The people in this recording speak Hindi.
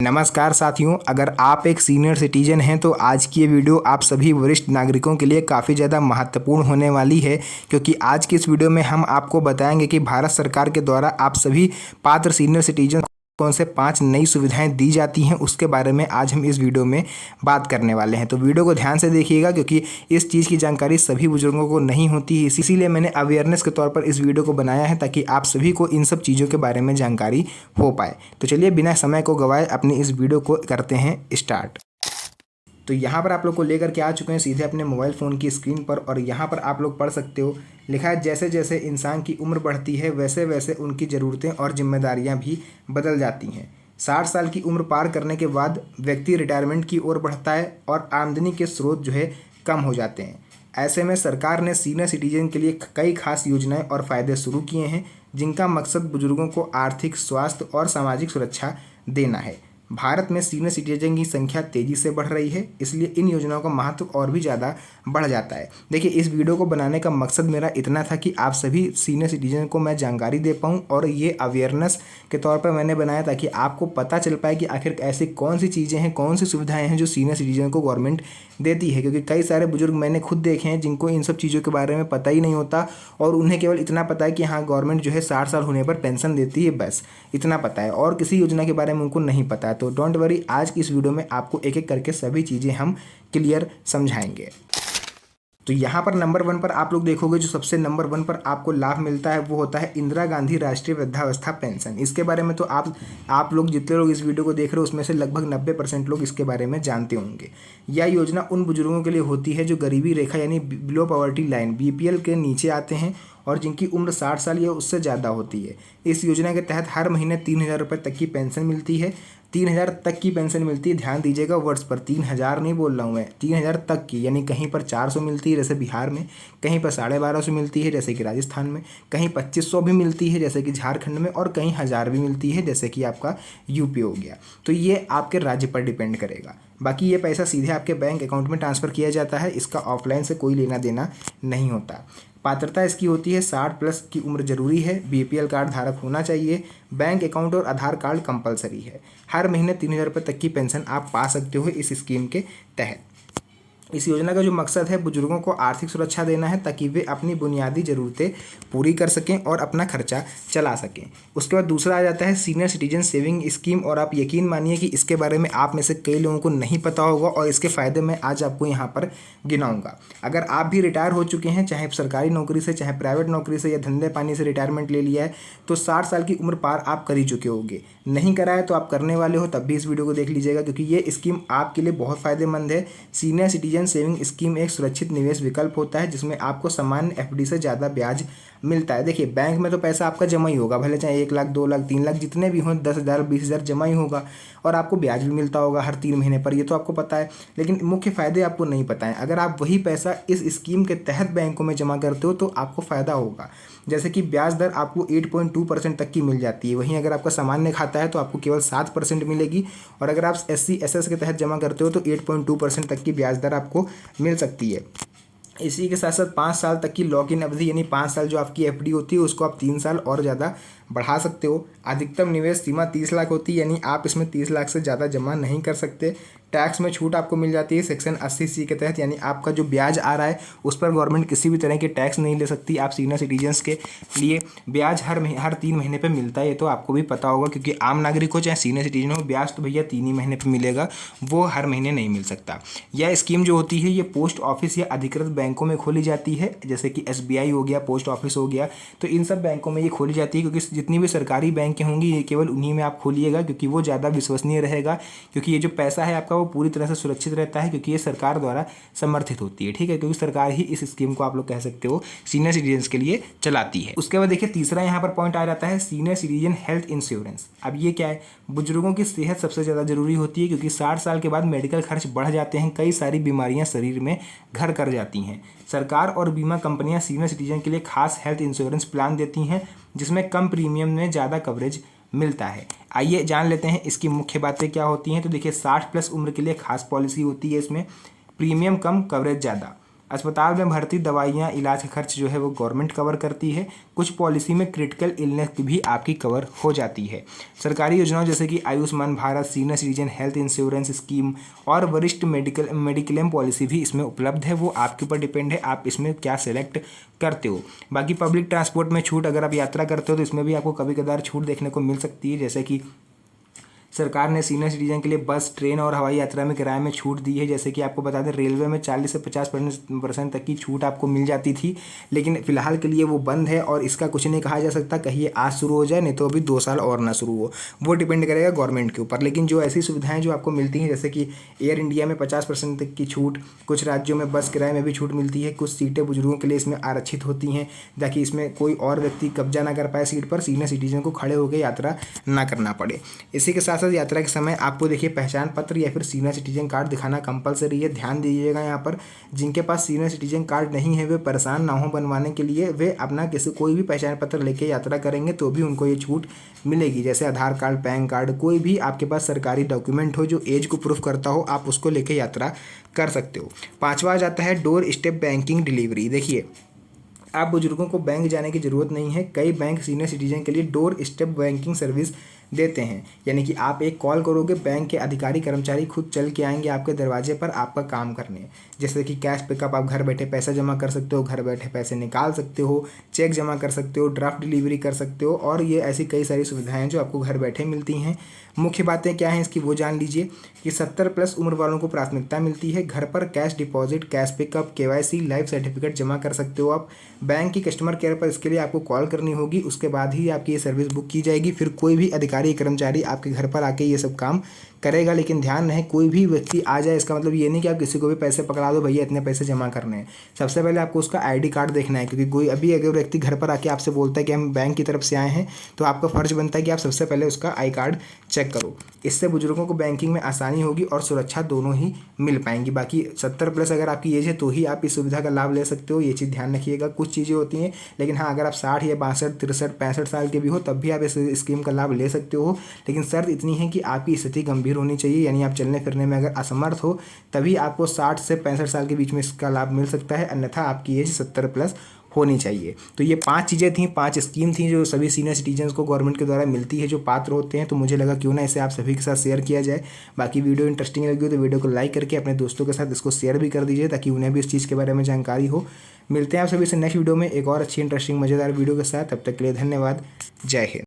नमस्कार साथियों, अगर आप एक सीनियर सिटीजन हैं तो आज की ये वीडियो आप सभी वरिष्ठ नागरिकों के लिए काफ़ी ज़्यादा महत्वपूर्ण होने वाली है, क्योंकि आज की इस वीडियो में हम आपको बताएंगे कि भारत सरकार के द्वारा आप सभी पात्र सीनियर सिटीजन कौन से 5 नई सुविधाएं दी जाती हैं, उसके बारे में आज हम इस वीडियो में बात करने वाले हैं। तो वीडियो को ध्यान से देखिएगा, क्योंकि इस चीज़ की जानकारी सभी बुजुर्गों को नहीं होती है। इसीलिए मैंने अवेयरनेस के तौर पर इस वीडियो को बनाया है, ताकि आप सभी को इन सब चीज़ों के बारे में जानकारी हो पाए। तो चलिए बिना समय को गंवाए अपनी इस वीडियो को करते हैं स्टार्ट। तो यहाँ पर आप लोग को लेकर के आ चुके हैं सीधे अपने मोबाइल फ़ोन की स्क्रीन पर, और यहाँ पर आप लोग पढ़ सकते हो, लिखा है जैसे जैसे इंसान की उम्र बढ़ती है वैसे वैसे उनकी ज़रूरतें और जिम्मेदारियाँ भी बदल जाती हैं। 60 साल की उम्र पार करने के बाद व्यक्ति रिटायरमेंट की ओर बढ़ता है और आमदनी के स्रोत जो है कम हो जाते हैं। ऐसे में सरकार ने सीनियर सिटीजन के लिए कई खास योजनाएं और फ़ायदे शुरू किए हैं, जिनका मकसद बुजुर्गों को आर्थिक, स्वास्थ्य और सामाजिक सुरक्षा देना है। भारत में सीनियर सिटीजन की संख्या तेज़ी से बढ़ रही है, इसलिए इन योजनाओं का महत्व और भी ज़्यादा बढ़ जाता है। देखिए, इस वीडियो को बनाने का मकसद मेरा इतना था कि आप सभी सीनियर सिटीजन को मैं जानकारी दे पाऊँ, और ये अवेयरनेस के तौर पर मैंने बनाया ताकि आपको पता चल पाए कि आखिर ऐसी कौन सी चीज़ें हैं, कौन सी सुविधाएँ हैं जो सीनियर सिटीजन को गवर्नमेंट देती है। क्योंकि कई सारे बुजुर्ग मैंने खुद देखे हैं जिनको इन सब चीज़ों के बारे में पता ही नहीं होता, और उन्हें केवल इतना पता है कि हाँ, गवर्नमेंट जो है 60 साल होने पर पेंशन देती है, बस इतना पता है, और किसी योजना के बारे में उनको नहीं पता है। तो डोंट वरी, आज की इस वीडियो में आपको एक एक करके सभी चीज़ें हम क्लियर समझाएंगे। तो यहाँ पर नंबर 1 पर आप लोग देखोगे, जो सबसे नंबर 1 पर आपको लाभ मिलता है वो होता है इंदिरा गांधी राष्ट्रीय वृद्धावस्था पेंशन। इसके बारे में तो आप लोग जितने लोग इस वीडियो को देख रहे हो उसमें से लगभग 90% लोग इसके बारे में जानते होंगे। यह योजना उन बुजुर्गों के लिए होती है जो गरीबी रेखा यानी बिलो पॉवर्टी लाइन BPL के नीचे आते हैं और जिनकी उम्र 60 साल या उससे ज़्यादा होती है। इस योजना के तहत हर महीने 3000 रुपये तक की पेंशन मिलती है। 3000 तक की पेंशन मिलती है, ध्यान दीजिएगा वर्ष पर, 3000 नहीं बोल रहा हूँ मैं, 3000 तक की, यानी कहीं पर 400 मिलती है जैसे बिहार में, कहीं पर 1250 मिलती है जैसे कि राजस्थान में, कहीं 2500 भी मिलती है जैसे कि झारखंड में, और कहीं 1000 भी मिलती है जैसे कि आपका यूपी हो गया। तो ये आपके राज्य पर डिपेंड करेगा। बाकी ये पैसा सीधे आपके बैंक अकाउंट में ट्रांसफ़र किया जाता है, इसका ऑफलाइन से कोई लेना देना नहीं होता। पात्रता इसकी होती है 60+ की उम्र जरूरी है, BPL कार्ड धारक होना चाहिए, बैंक अकाउंट और आधार कार्ड कंपलसरी है। हर महीने 3000 रुपये तक की पेंशन आप पा सकते हो इस स्कीम के तहत। इस योजना का जो मकसद है बुजुर्गों को आर्थिक सुरक्षा देना है, ताकि वे अपनी बुनियादी ज़रूरतें पूरी कर सकें और अपना खर्चा चला सकें। उसके बाद दूसरा आ जाता है सीनियर सिटीजन सेविंग स्कीम, और आप यकीन मानिए कि इसके बारे में आप में से कई लोगों को नहीं पता होगा, और इसके फ़ायदे मैं आज आपको यहाँ पर गिनाऊँगा। अगर आप भी रिटायर हो चुके हैं, चाहे सरकारी नौकरी से, चाहे प्राइवेट नौकरी से, या धंधे पानी से रिटायरमेंट ले लिया है, तो 60 साल की उम्र पार आप कर ही चुके होंगे। नहीं कराए तो आप करने वाले हो, तब भी इस वीडियो को देख लीजिएगा, क्योंकि ये स्कीम आपके लिए बहुत फ़ायदेमंद है। सीनियर सिटीजन सेविंग स्कीम एक सुरक्षित निवेश विकल्प होता है, जिसमें आपको सामान्य FD से ज़्यादा ब्याज मिलता है। देखिए, बैंक में तो पैसा आपका जमा ही होगा, भले चाहे 1 लाख, 2 लाख, 3 लाख जितने भी हों, 10,000, 20,000 जमा ही होगा, और आपको ब्याज भी मिलता होगा हर 3 महीने पर, ये तो आपको पता है। लेकिन मुख्य फ़ायदे आपको नहीं पता है। अगर आप वही पैसा इस स्कीम के तहत बैंकों में जमा करते हो तो आपको फ़ायदा होगा। जैसे कि ब्याज दर आपको 8.2% तक की मिल जाती है। वहीं अगर आपका सामान्य खाता है तो आपको केवल 7% मिलेगी, और अगर आप SC SS के तहत जमा करते हो तो 8.2% तक की ब्याज दर आपको मिल सकती है। इसी के साथ साथ 5 साल तक की लॉक इन अवधि, यानी 5 साल जो आपकी FD होती है उसको आप 3 साल और ज़्यादा बढ़ा सकते हो। अधिकतम निवेश सीमा 30 लाख होती है, यानी आप इसमें 30 लाख से ज़्यादा जमा नहीं कर सकते। टैक्स में छूट आपको मिल जाती है सेक्शन 80C के तहत, यानी आपका जो ब्याज आ रहा है उस पर गवर्नमेंट किसी भी तरह के टैक्स नहीं ले सकती। आप सीनियर सिटीजन्स के लिए ब्याज हर 3 महीने पे मिलता है, ये तो आपको भी पता होगा, क्योंकि आम नागरिक हो चाहे सीनियर सिटीजन हो, ब्याज तो भैया 3 ही महीने पर मिलेगा, वो हर महीने नहीं मिल सकता। यह स्कीम जो होती है ये पोस्ट ऑफिस या अधिकृत बैंकों में खोली जाती है, जैसे कि SBI हो गया, पोस्ट ऑफिस हो गया, तो इन सब बैंकों में ये खोली जाती है। क्योंकि जितनी भी सरकारी बैंक होंगी ये केवल उन्हीं में आप खोलिएगा, क्योंकि वो ज़्यादा विश्वसनीय रहेगा, क्योंकि ये जो पैसा है आपका वो पूरी तरह से सुरक्षित रहता है, क्योंकि ये सरकार द्वारा समर्थित होती है। ठीक है, क्योंकि सरकार ही इस स्कीम को आप लोग कह सकते हो सीनियर सिटीजन्स के लिए चलाती है। उसके बाद देखिए, तीसरा यहाँ पर पॉइंट आ जाता है सीनियर सिटीजन हेल्थ इंश्योरेंस। अब ये क्या है? बुजुर्गों की सेहत सबसे ज़्यादा जरूरी होती है, क्योंकि 60 साल के बाद मेडिकल खर्च बढ़ जाते हैं, कई सारी बीमारियाँ शरीर में घर कर जाती हैं। सरकार और बीमा कंपनियां सीनियर सिटीजन के लिए खास हेल्थ इंश्योरेंस प्लान देती हैं, जिसमें कम प्रीमियम में ज़्यादा कवरेज मिलता है। आइए जान लेते हैं इसकी मुख्य बातें क्या होती हैं। तो देखिए, 60+ उम्र के लिए खास पॉलिसी होती है, इसमें प्रीमियम कम, कवरेज ज़्यादा। अस्पताल में भर्ती, दवाइयाँ, इलाज का खर्च जो है वो गवर्नमेंट कवर करती है। कुछ पॉलिसी में क्रिटिकल इलनेस की भी आपकी कवर हो जाती है। सरकारी योजनाओं जैसे कि Ayushman Bharat, senior citizen health insurance scheme और वरिष्ठ मेडिक्लेम पॉलिसी भी इसमें उपलब्ध है। वो आपके ऊपर डिपेंड है, आप इसमें क्या सेलेक्ट करते हो। बाकी पब्लिक ट्रांसपोर्ट में छूट, अगर आप यात्रा करते हो तो इसमें भी आपको कभी कभार छूट देखने को मिल सकती है। जैसे कि सरकार ने सीनियर सिटीजन के लिए बस, ट्रेन और हवाई यात्रा में किराए में छूट दी है। जैसे कि आपको बता दें, रेलवे में 40 से 50% तक की छूट आपको मिल जाती थी, लेकिन फिलहाल के लिए वो बंद है और इसका कुछ नहीं कहा जा सकता। कहीं ये आज शुरू हो जाए, नहीं तो अभी 2 साल और ना शुरू हो, वो डिपेंड करेगा गवर्नमेंट के ऊपर। लेकिन जो ऐसी सुविधाएं जो आपको मिलती हैं, जैसे कि एयर इंडिया में 50% तक की छूट, कुछ राज्यों में बस किराए में भी छूट मिलती है, कुछ सीटें बुजुर्गों के लिए इसमें आरक्षित होती हैं ताकि इसमें कोई और व्यक्ति कब्जा ना कर पाए सीट पर, सीनियर सिटीजन को खड़े होकर यात्रा ना करना पड़े। इसी के साथ साथ यात्रा के समय आपको देखिए पहचान पत्र या फिर सीनियर सिटीजन कार्ड दिखाना कंपलसरी है। ध्यान दीजिएगा यहाँ पर, जिनके पास सीनियर सिटीजन कार्ड नहीं है वे परेशान ना हो बनवाने के लिए। वे अपना कोई भी पहचान पत्र लेके यात्रा करेंगे तो भी उनको ये छूट मिलेगी। जैसे आधार कार्ड, पैन कार्ड, कोई भी आपके पास सरकारी डॉक्यूमेंट हो जो एज को प्रूफ करता हो, आप उसको लेके यात्रा कर सकते हो। 5वां आ जाता है डोर स्टेप बैंकिंग डिलीवरी। देखिए, आप बुजुर्गों को बैंक जाने की ज़रूरत नहीं है। कई बैंक सीनियर सिटीजन के लिए डोर स्टेप बैंकिंग सर्विस देते हैं, यानी कि आप एक कॉल करोगे, बैंक के अधिकारी कर्मचारी खुद चल के आएंगे आपके दरवाजे पर आपका काम करने। जैसे कि कैश पिकअप, आप घर बैठे पैसा जमा कर सकते हो, घर बैठे पैसे निकाल सकते हो, चेक जमा कर सकते हो, ड्राफ्ट डिलीवरी कर सकते हो, और ये ऐसी कई सारी सुविधाएं जो आपको घर बैठे मिलती हैं। मुख्य बातें क्या हैं इसकी वो जान लीजिए कि 70+ उम्र वालों को प्राथमिकता मिलती है। घर पर cash deposit, cash pickup, KYC, life certificate जमा कर सकते हो आप। बैंक की कस्टमर केयर पर इसके लिए आपको कॉल करनी होगी, उसके बाद ही आपकी ये सर्विस बुक की जाएगी। फिर कोई भी अधिकारी कर्मचारी आपके घर पर आके ये सब काम करेगा। लेकिन ध्यान रहे, कोई भी व्यक्ति आ जाए इसका मतलब ये नहीं कि आप किसी को भी पैसे पकड़ा दो, भैया इतने पैसे जमा करने हैं। सबसे पहले आपको उसका ID कार्ड देखना है, क्योंकि कोई अभी अगर व्यक्ति घर पर आके आपसे बोलता है कि हम बैंक की तरफ से आए हैं, तो आपका फर्ज बनता है कि आप सबसे पहले उसका आई कार्ड चेक करो। इससे बुजुर्गों को बैंकिंग में आसानी होगी और सुरक्षा दोनों ही मिल पाएंगी। बाकी 70+ अगर आपकी एज है तो ही आप इस सुविधा का लाभ ले सकते हो, ये चीज़ ध्यान रखिएगा। कुछ चीज़ें होती हैं, लेकिन हाँ, अगर आप 60 या 62, 63, 65 साल के भी हो तब भी आप इस स्कीम का लाभ ले सकते हो। लेकिन शर्त इतनी है कि आपकी स्थिति गंभीर होनी चाहिए, यानी आप चलने फिरने में अगर असमर्थ हो तभी आपको 60 से 65 साल के बीच में इसका लाभ मिल सकता है, अन्यथा आपकी एज 70+ होनी चाहिए। तो ये 5 चीज़ें थी, 5 स्कीम थी जो सभी सीनियर सिटीजन्स को गवर्नमेंट के द्वारा मिलती है जो पात्र होते हैं। तो मुझे लगा क्यों ना इसे आप सभी के साथ शेयर किया जाए। बाकी वीडियो इंटरेस्टिंग लगी हो तो वीडियो को लाइक करके अपने दोस्तों के साथ इसको शेयर भी कर दीजिए, ताकि उन्हें भी इस चीज़ के बारे में जानकारी हो। मिलते हैं आप सभी से नेक्स्ट वीडियो में एक और अच्छी इंटरेस्टिंग मज़ेदार वीडियो के साथ। तब तक के लिए धन्यवाद। जय हिंद।